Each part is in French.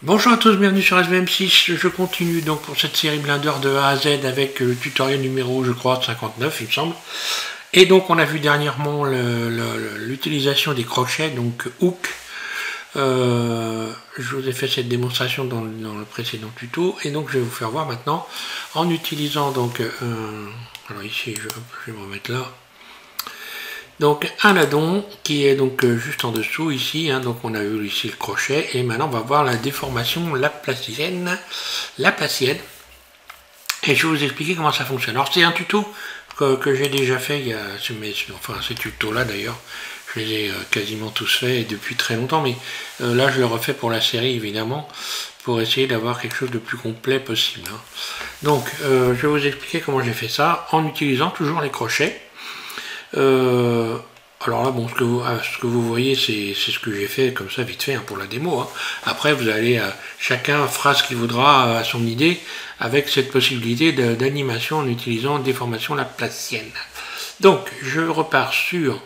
Bonjour à tous, bienvenue sur SVM6. Je continue donc pour cette série Blender de A à Z avec le tutoriel numéro, je crois, 59, il me semble. Et donc on a vu dernièrement l'utilisation des crochets, donc hook. Je vous ai fait cette démonstration dans le précédent tuto, et donc je vais vous faire voir maintenant en utilisant donc alors ici je vais me remettre là. Donc un ladon qui est donc juste en dessous ici, donc on a vu ici le crochet, et maintenant on va voir la déformation laplacienne, et je vais vous expliquer comment ça fonctionne. Alors c'est un tuto que j'ai déjà fait, il y a, enfin ces tutos là d'ailleurs, je les ai quasiment tous faits depuis très longtemps, mais là je le refais pour la série évidemment, pour essayer d'avoir quelque chose de plus complet possible. Donc je vais vous expliquer comment j'ai fait ça, en utilisant toujours les crochets. Alors là, bon, ce que vous voyez, c'est ce que j'ai fait comme ça vite fait pour la démo. Après, vous allez, chacun fera ce qu'il voudra à son idée avec cette possibilité d'animation en utilisant déformation laplacienne. Donc, je repars sur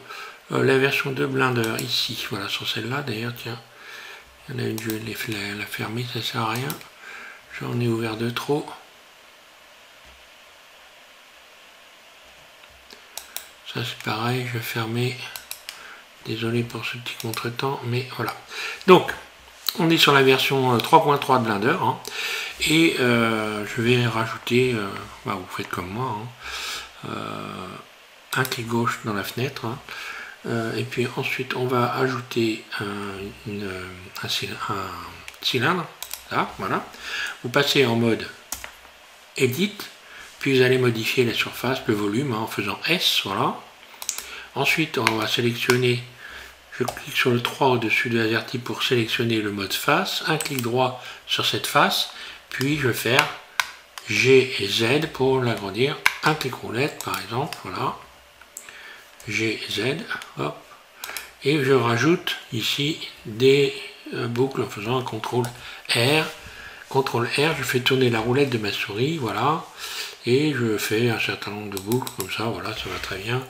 la version de Blender ici. Voilà, sur celle-là d'ailleurs, tiens. Il y en a une, je vais la fermer, ça sert à rien. J'en ai ouvert deux trop. Ça c'est pareil, je vais fermer. Désolé pour ce petit contretemps, mais voilà. Donc, on est sur la version 3.3 de Blender. Et je vais rajouter, vous faites comme moi, un clic gauche dans la fenêtre. Et puis ensuite, on va ajouter un cylindre. Là, voilà. Vous passez en mode Edit. Puis vous allez modifier la surface, le volume, en faisant S, voilà. Ensuite, on va sélectionner, je clique sur le 3 au-dessus de l'AZERTY pour sélectionner le mode face, un clic droit sur cette face, puis je vais faire G et Z pour l'agrandir, un clic roulette par exemple, voilà, G, Z, hop, et je rajoute ici des boucles en faisant un CTRL R. CTRL R, je fais tourner la roulette de ma souris, voilà, et je fais un certain nombre de boucles comme ça, voilà, ça va très bien.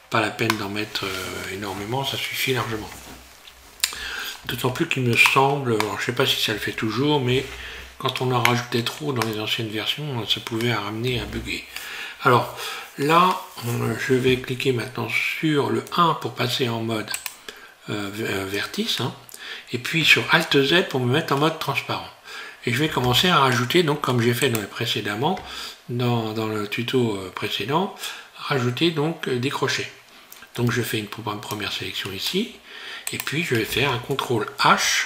Pas la peine d'en mettre énormément, ça suffit largement. D'autant plus qu'il me semble, alors je ne sais pas si ça le fait toujours, mais quand on en rajoutait trop dans les anciennes versions, ça pouvait ramener à bugger. Alors là, je vais cliquer maintenant sur le 1 pour passer en mode vertice, et puis sur Alt Z pour me mettre en mode transparent. Et je vais commencer à rajouter, donc comme j'ai fait précédemment, dans le tuto précédent, rajouter donc des crochets. Donc je fais une première sélection ici, et puis je vais faire un CTRL H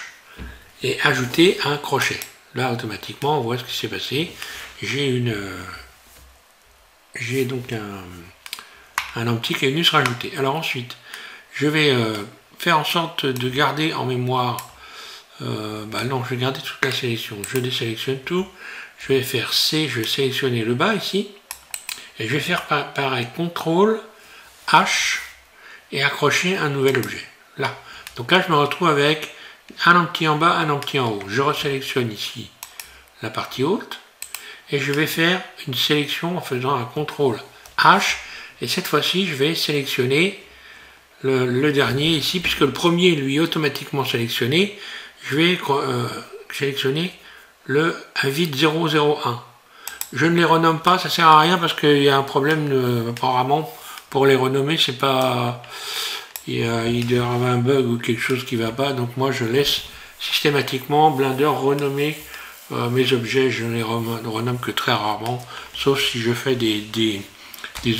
et ajouter un crochet. Là automatiquement on voit ce qui s'est passé. J'ai donc un empty qui est venu se rajouter. Alors ensuite je vais faire en sorte de garder en mémoire, non, je vais garder toute la sélection, je désélectionne tout, je vais faire C, je vais sélectionner le bas ici, et je vais faire pareil, CTRL H et accrocher un nouvel objet. Là. Donc là, je me retrouve avec un empty en bas, un empty en haut. Je resélectionne ici la partie haute, et je vais faire une sélection en faisant un CTRL H, et cette fois-ci, je vais sélectionner le dernier ici, puisque le premier, lui, est automatiquement sélectionné. Je vais sélectionner le vide 001. Je ne les renomme pas, ça sert à rien parce qu'il y a un problème apparemment pour les renommer, c'est pas, il doit y avoir un bug ou quelque chose qui va pas, donc moi je laisse systématiquement Blender renommer mes objets. Je ne les renomme que très rarement, sauf si je fais des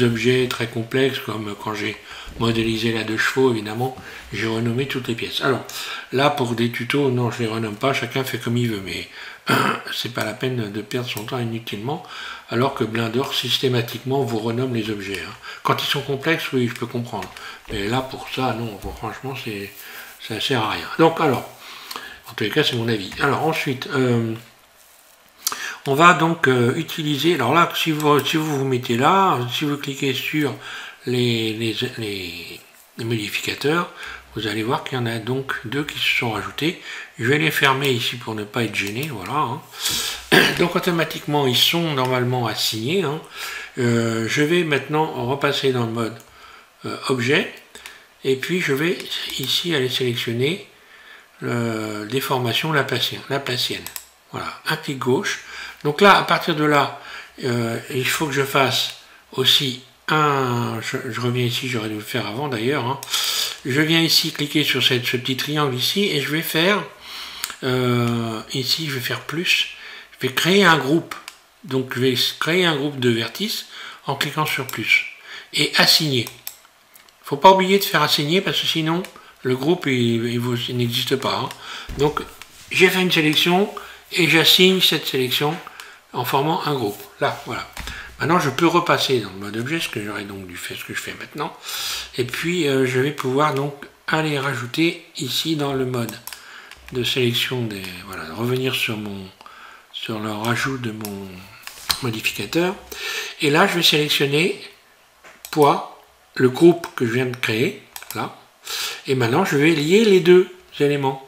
objets très complexes, comme quand j'ai modélisé la 2 chevaux, évidemment, j'ai renommé toutes les pièces. Alors, là, pour des tutos, non, je ne les renomme pas, chacun fait comme il veut, mais c'est pas la peine de perdre son temps inutilement, alors que Blender, systématiquement, vous renomme les objets. Quand ils sont complexes, oui, je peux comprendre. Mais là, pour ça, non, bon, franchement, ça ne sert à rien. Donc, alors, en tous les cas, c'est mon avis. Alors, ensuite, on va donc utiliser, alors là, si vous mettez là, si vous cliquez sur les modificateurs, vous allez voir qu'il y en a donc deux qui se sont rajoutés. Je vais les fermer ici pour ne pas être gêné, voilà. Donc automatiquement, ils sont normalement assignés. Je vais maintenant repasser dans le mode objet, et puis je vais ici aller sélectionner déformation laplacienne. Voilà, un clic gauche. Donc là, à partir de là, il faut que je fasse aussi je reviens ici, j'aurais dû le faire avant d'ailleurs. Hein. Je viens ici cliquer sur ce petit triangle ici et je vais faire, ici je vais faire plus, je vais créer un groupe. Donc je vais créer un groupe de vertices en cliquant sur plus et assigner. Il ne faut pas oublier de faire assigner parce que sinon le groupe il n'existe pas. Hein. Donc j'ai fait une sélection et j'assigne cette sélection en formant un groupe. Là, voilà. Maintenant, je peux repasser dans le mode objet, ce que j'aurais donc dû faire, ce que je fais maintenant. Et puis, je vais pouvoir donc aller rajouter ici dans le mode de sélection des... Voilà, revenir sur le rajout de mon modificateur. Et là, je vais sélectionner poids, le groupe que je viens de créer, là. Et maintenant, je vais lier les deux éléments.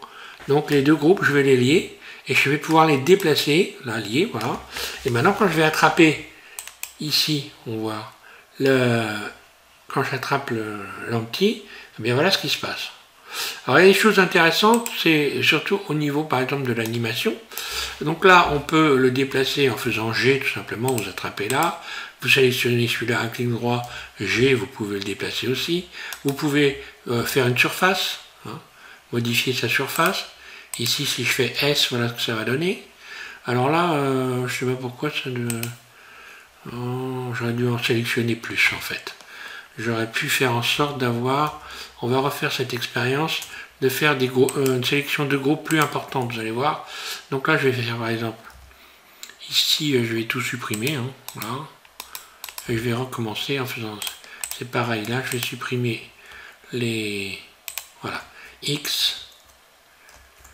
Donc, les deux groupes, je vais les lier. Et je vais pouvoir les déplacer, là, liés, voilà. Et maintenant, quand je vais attraper... Ici, on voit, quand j'attrape l'empty, eh bien voilà ce qui se passe. Alors il y a des choses intéressantes, c'est surtout au niveau par exemple de l'animation. Donc là, on peut le déplacer en faisant G tout simplement, vous attrapez là. Vous sélectionnez celui-là, un clic droit, G, vous pouvez le déplacer aussi. Vous pouvez faire une surface, hein, modifier sa surface. Ici, si je fais S, voilà ce que ça va donner. Alors là, je ne sais pas pourquoi ça... Oh, j'aurais dû en sélectionner plus en fait. J'aurais pu faire en sorte d'avoir, on va refaire cette expérience, de faire une sélection de groupes plus importante, vous allez voir. Donc là je vais faire par exemple, ici je vais tout supprimer, hein, voilà. Et je vais recommencer en faisant, c'est pareil, là je vais supprimer les, voilà, X,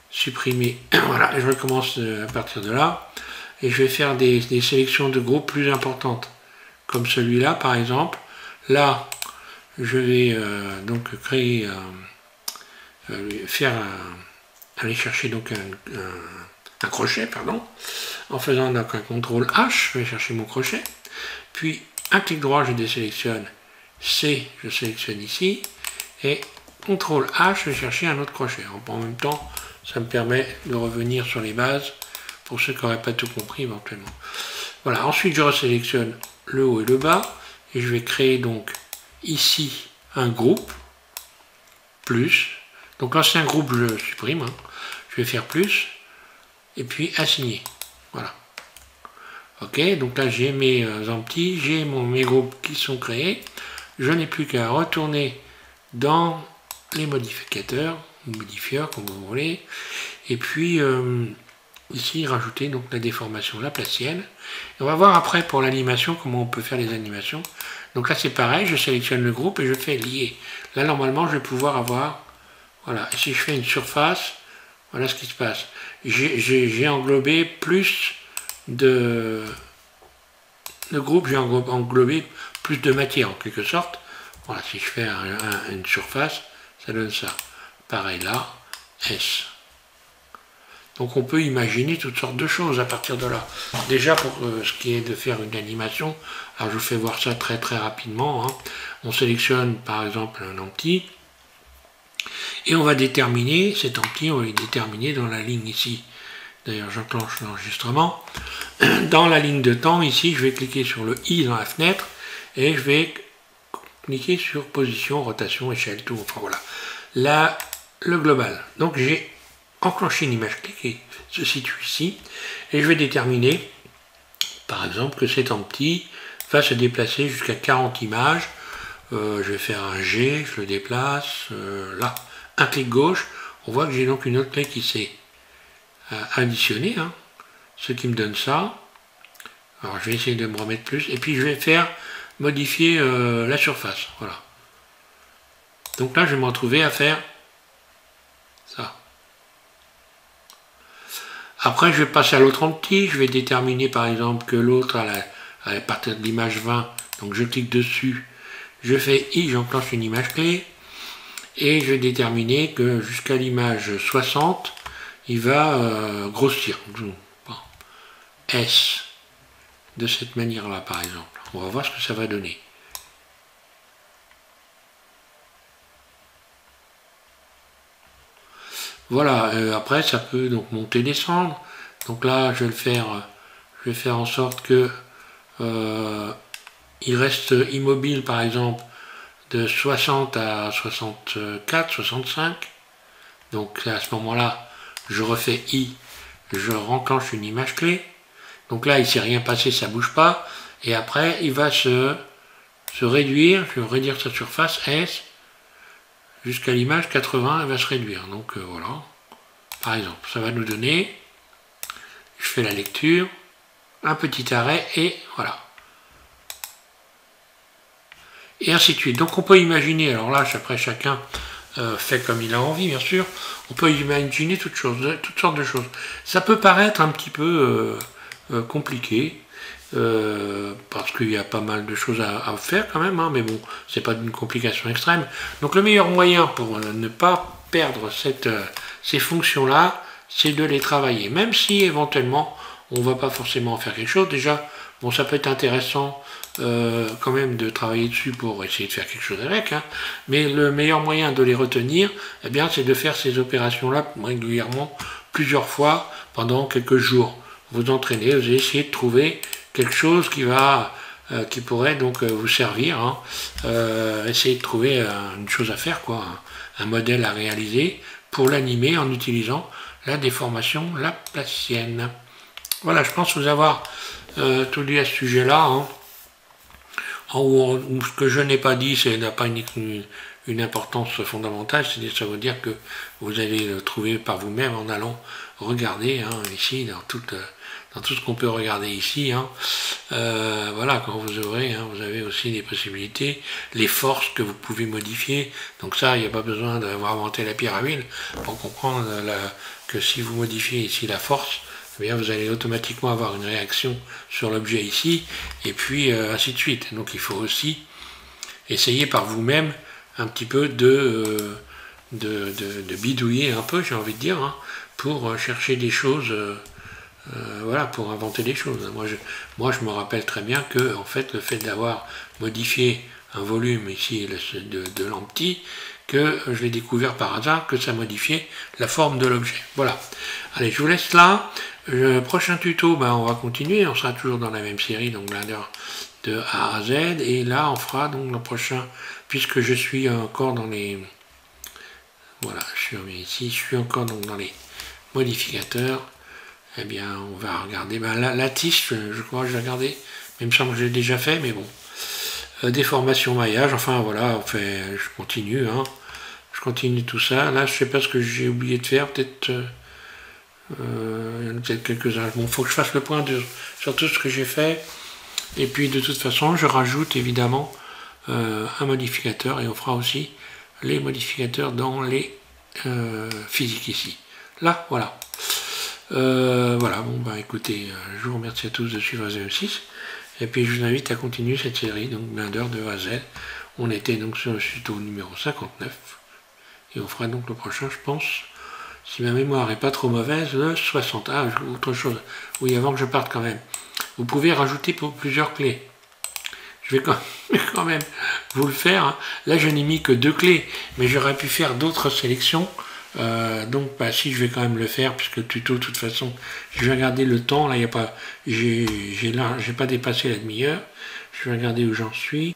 supprimer, voilà, et je recommence à partir de là. Et je vais faire des sélections de groupes plus importantes, comme celui-là par exemple. Là, je vais donc créer, aller chercher donc un crochet, pardon, en faisant donc un CTRL H, je vais chercher mon crochet, puis un clic droit, je désélectionne C, je sélectionne ici, et CTRL H, je vais chercher un autre crochet. En même temps, ça me permet de revenir sur les bases, pour ceux qui n'auraient pas tout compris éventuellement. Voilà, ensuite je resélectionne le haut et le bas, et je vais créer donc ici un groupe, plus, donc l'ancien groupe je supprime, hein. Je vais faire plus, et puis assigner, voilà. Ok, donc là j'ai mes empty, j'ai mes groupes qui sont créés, je n'ai plus qu'à retourner dans les modificateurs, ou modifieurs comme vous voulez, et puis... ici, rajouter donc la déformation laplacienne. Et on va voir après pour l'animation comment on peut faire les animations. Donc là c'est pareil, je sélectionne le groupe et je fais lier. Là normalement je vais pouvoir avoir, voilà, si je fais une surface, voilà ce qui se passe. J'ai englobé plus de groupes, j'ai englobé plus de matière en quelque sorte. Voilà, si je fais une surface, ça donne ça. Pareil là, S. Donc on peut imaginer toutes sortes de choses à partir de là. Déjà pour ce qui est de faire une animation, alors je vous fais voir ça très rapidement. Hein. On sélectionne par exemple un empty et on va déterminer cet empty, on va le déterminer dans la ligne ici. D'ailleurs j'enclenche l'enregistrement. Dans la ligne de temps ici, je vais cliquer sur le I dans la fenêtre et je vais cliquer sur position, rotation, échelle, tout. Enfin voilà. Là, le global. Donc j'ai enclencher une image clé qui se situe ici et je vais déterminer par exemple que cet empty va se déplacer jusqu'à 40 images. Je vais faire un G, je le déplace là, un clic gauche, on voit que j'ai donc une autre clé qui s'est additionnée, hein, ce qui me donne ça. Alors je vais essayer de me remettre plus et puis je vais faire modifier la surface, voilà. Donc là je vais me retrouver à faire ça. Après, je vais passer à l'autre empty, je vais déterminer par exemple que l'autre, à partir de l'image 20, donc je clique dessus, je fais I, j'enclenche une image clé, et je vais déterminer que jusqu'à l'image 60, il va grossir. S, de cette manière-là par exemple. On va voir ce que ça va donner. Voilà, après ça peut donc monter, descendre. Donc là, je vais faire en sorte que il reste immobile, par exemple, de 60 à 64, 65. Donc à ce moment-là, je refais I, je renclenche une image clé. Donc là, il ne s'est rien passé, ça ne bouge pas. Et après, il va se réduire, je vais réduire sa surface S, jusqu'à l'image 80, elle va se réduire. Donc voilà, par exemple, ça va nous donner, je fais la lecture, un petit arrêt et voilà. Et ainsi de suite. Donc on peut imaginer, alors là, après chacun fait comme il a envie, bien sûr, on peut imaginer toutes sortes de choses. Ça peut paraître un petit peu compliqué, parce qu'il y a pas mal de choses à faire quand même, hein, mais bon, c'est pas d'une complication extrême. Donc le meilleur moyen pour ne pas perdre ces fonctions-là, c'est de les travailler, même si éventuellement on va pas forcément en faire quelque chose. Déjà, bon, ça peut être intéressant quand même de travailler dessus pour essayer de faire quelque chose avec, hein, mais le meilleur moyen de les retenir, eh bien, c'est de faire ces opérations-là régulièrement, plusieurs fois, pendant quelques jours. Vous entraînez, vous essayez de trouver quelque chose qui pourrait donc vous servir, hein. Essayez de trouver une chose à faire, quoi, un modèle à réaliser pour l'animer en utilisant la déformation laplacienne. Voilà, je pense vous avoir tout dit à ce sujet-là, hein. Ce que je n'ai pas dit, ça n'a pas une importance fondamentale, c'est-à-dire ça veut dire que vous allez le trouver par vous-même en allant regarder, hein, ici, dans tout ce qu'on peut regarder ici, hein. Voilà, quand vous ouvrez, hein, vous avez aussi des possibilités, les forces que vous pouvez modifier. Donc ça, il n'y a pas besoin d'avoir inventé la pierre à huile pour comprendre que si vous modifiez ici la force, eh bien, vous allez automatiquement avoir une réaction sur l'objet ici, et puis ainsi de suite. Donc il faut aussi essayer par vous-même un petit peu de bidouiller un peu, j'ai envie de dire, hein, pour chercher des choses, voilà, pour inventer des choses. Moi, je me rappelle très bien que, en fait, le fait d'avoir modifié un volume ici de l'empty, que je l'ai découvert par hasard, que ça modifiait la forme de l'objet. Voilà. Allez, je vous laisse là. Le prochain tuto, ben, on va continuer, on sera toujours dans la même série, donc Blender de A à Z, et là on fera donc le prochain, puisque je suis encore dans les, voilà, je reviens ici, je suis encore donc dans les modificateurs, eh bien on va regarder, ben, la tige, je crois que je vais regarder, mais il me semble que j'ai déjà fait, mais bon, déformation maillage, enfin voilà, je continue, hein, je continue tout ça, là je sais pas ce que j'ai oublié de faire, peut-être... il y en a peut-être quelques-uns. Bon, il faut que je fasse le point sur tout ce que j'ai fait. Et puis, de toute façon, je rajoute évidemment un modificateur. Et on fera aussi les modificateurs dans les physiques ici. Là, voilà. Voilà, bon, bah écoutez, je vous remercie à tous de suivre AZM6. Et puis, je vous invite à continuer cette série, donc Blender de A à Z. On était donc sur le tuto numéro 59. Et on fera donc le prochain, je pense, si ma mémoire n'est pas trop mauvaise, le 60. Ah, autre chose. Oui, avant que je parte quand même. Vous pouvez rajouter plusieurs clés. Je vais quand même vous le faire, hein. Là, je n'ai mis que 2 clés, mais j'aurais pu faire d'autres sélections. Donc, bah, si, je vais quand même le faire, puisque le tuto, de toute façon, je vais regarder le temps. Là, il n'y a pas, j'ai pas dépassé la demi-heure. Je vais regarder où j'en suis.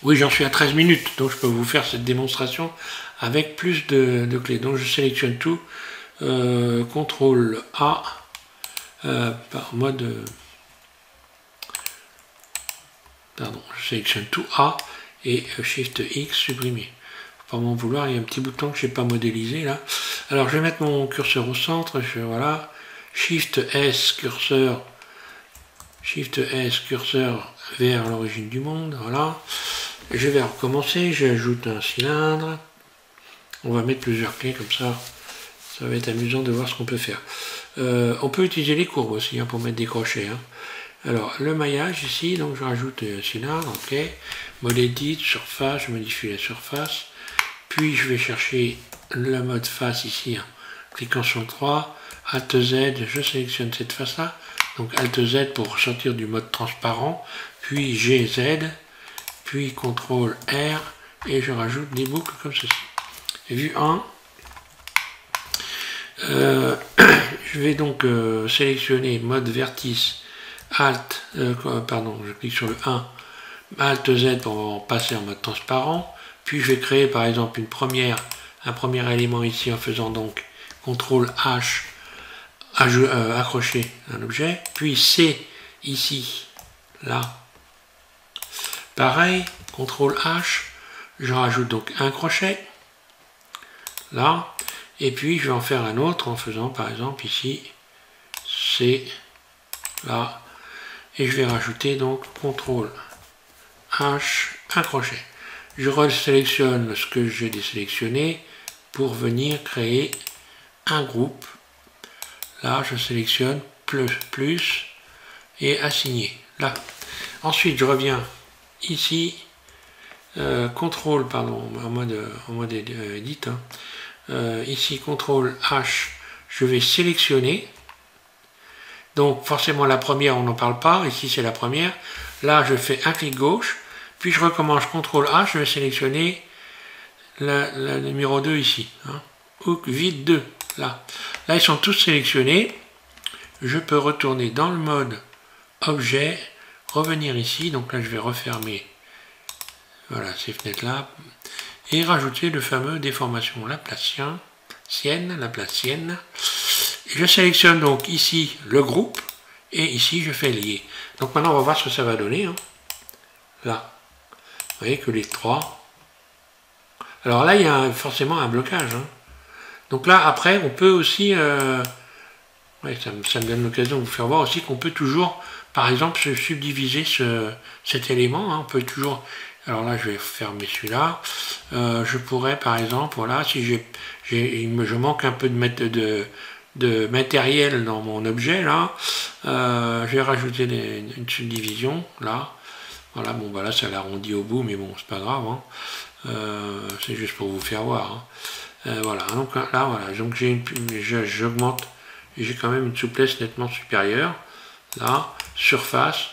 Oui, j'en suis à 13 minutes, donc je peux vous faire cette démonstration avec plus de clés. Donc, je sélectionne tout. CTRL A par mode pardon, je sélectionne tout A et Shift X supprimer. Faut pas m'en vouloir, il y a un petit bouton que je n'ai pas modélisé là. Alors je vais mettre mon curseur au centre, voilà, Shift S curseur vers l'origine du monde, voilà. Je vais recommencer, j'ajoute un cylindre. On va mettre plusieurs clés comme ça. Ça va être amusant de voir ce qu'on peut faire. On peut utiliser les courbes aussi, hein, pour mettre des crochets, hein. Alors, le maillage ici, donc je rajoute un cylindre, ok. Mode Edit, surface, je modifie la surface. Puis je vais chercher le mode face ici, hein. Cliquant sur 3, Alt Z, je sélectionne cette face-là. Donc Alt Z pour sortir du mode transparent. Puis GZ, puis CTRL R, et je rajoute des boucles comme ceci. Vue 1. Je vais donc sélectionner mode vertice, Alt, pardon, je clique sur le 1, Alt Z pour passer en mode transparent, puis je vais créer par exemple un premier élément ici en faisant donc CTRL H, accrocher un objet, puis C ici, là, pareil, CTRL H, je rajoute donc un crochet, là, et puis je vais en faire un autre en faisant par exemple ici, C, là, et je vais rajouter donc CTRL H, un crochet. Je resélectionne ce que j'ai désélectionné pour venir créer un groupe. Là, je sélectionne plus et assigner. Là. Ensuite, je reviens ici, CTRL, pardon, en mode edit. Hein. Ici, CTRL H, je vais sélectionner. Donc, forcément, la première, on n'en parle pas. Ici, c'est la première. Là, je fais un clic gauche. Puis, je recommence CTRL H, je vais sélectionner la numéro 2 ici. Hein. Hook vide 2. Là, ils sont tous sélectionnés. Je peux retourner dans le mode objet, revenir ici. Donc là, je vais refermer voilà, ces fenêtres-là et rajouter le fameux déformation Laplacien, Laplacienne. Je sélectionne donc ici le groupe et ici, je fais lier. Donc maintenant, on va voir ce que ça va donner. Hein. Là, vous voyez que les trois. Alors là, il y a forcément un blocage. Hein. Donc là, après, on peut aussi, ouais, ça me donne l'occasion de vous faire voir aussi qu'on peut toujours, par exemple, se subdiviser cet élément. Hein, on peut toujours, alors là, je vais fermer celui-là. Je pourrais, par exemple, voilà, si je manque un peu de matériel dans mon objet, là, je vais rajouter une subdivision, là. Voilà, bon, bah là, ça l'arrondit au bout, mais bon, c'est pas grave. Hein. C'est juste pour vous faire voir. Hein. Voilà, donc là, voilà, donc j'augmente, j'ai quand même une souplesse nettement supérieure. Là, surface,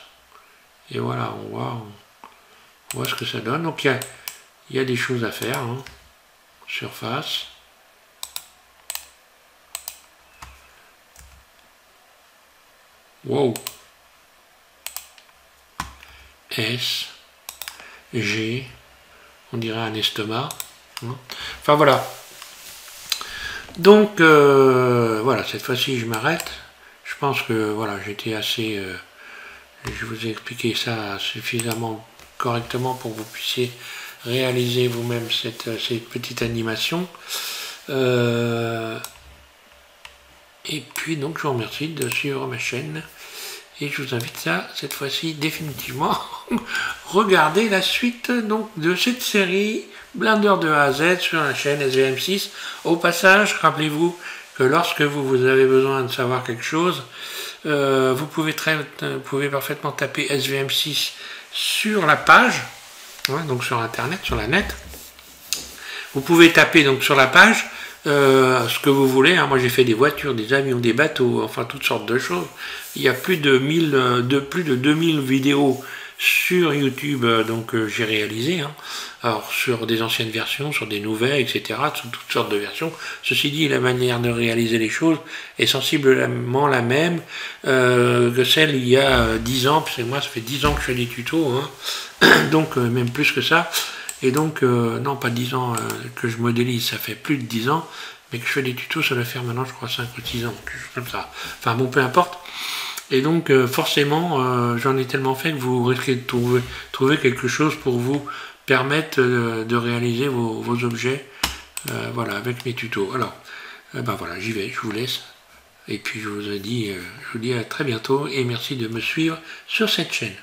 et voilà, on voit ce que ça donne. Donc il y a des choses à faire. Hein. Surface. Wow. S, G, on dirait un estomac. Hein. Enfin voilà. Donc voilà, cette fois-ci je m'arrête. Je pense que voilà, j'étais assez. Je vous ai expliqué ça suffisamment correctement pour que vous puissiez réaliser vous-même cette petite animation. Et puis donc je vous remercie de suivre ma chaîne. Et je vous invite à, cette fois-ci, définitivement, regarder la suite donc, de cette série Blender de A à Z sur la chaîne SVM6. Au passage, rappelez-vous que lorsque vous avez besoin de savoir quelque chose, vous pouvez parfaitement taper SVM6 sur la page, hein, donc sur Internet, sur la net. Vous pouvez taper donc sur la page ce que vous voulez. Hein. Moi j'ai fait des voitures, des avions, des bateaux, enfin toutes sortes de choses. Il y a plus de 2000 vidéos sur YouTube, donc j'ai réalisé. Hein. Alors sur des anciennes versions, sur des nouvelles, etc. Sur toutes sortes de versions. Ceci dit, la manière de réaliser les choses est sensiblement la même que celle il y a 10 ans, parce que moi ça fait 10 ans que je fais des tutos, hein. Donc même plus que ça. Et donc, non, pas 10 ans que je modélise, ça fait plus de 10 ans, mais que je fais des tutos, ça doit faire maintenant, je crois, 5 ou 6 ans, quelque chose comme ça. Enfin bon, peu importe. Et donc, forcément, j'en ai tellement fait que vous risquez de trouver quelque chose pour vous permettre de réaliser vos objets, voilà, avec mes tutos. Alors, ben voilà, j'y vais, je vous laisse. Et puis, je vous dis à très bientôt, et merci de me suivre sur cette chaîne.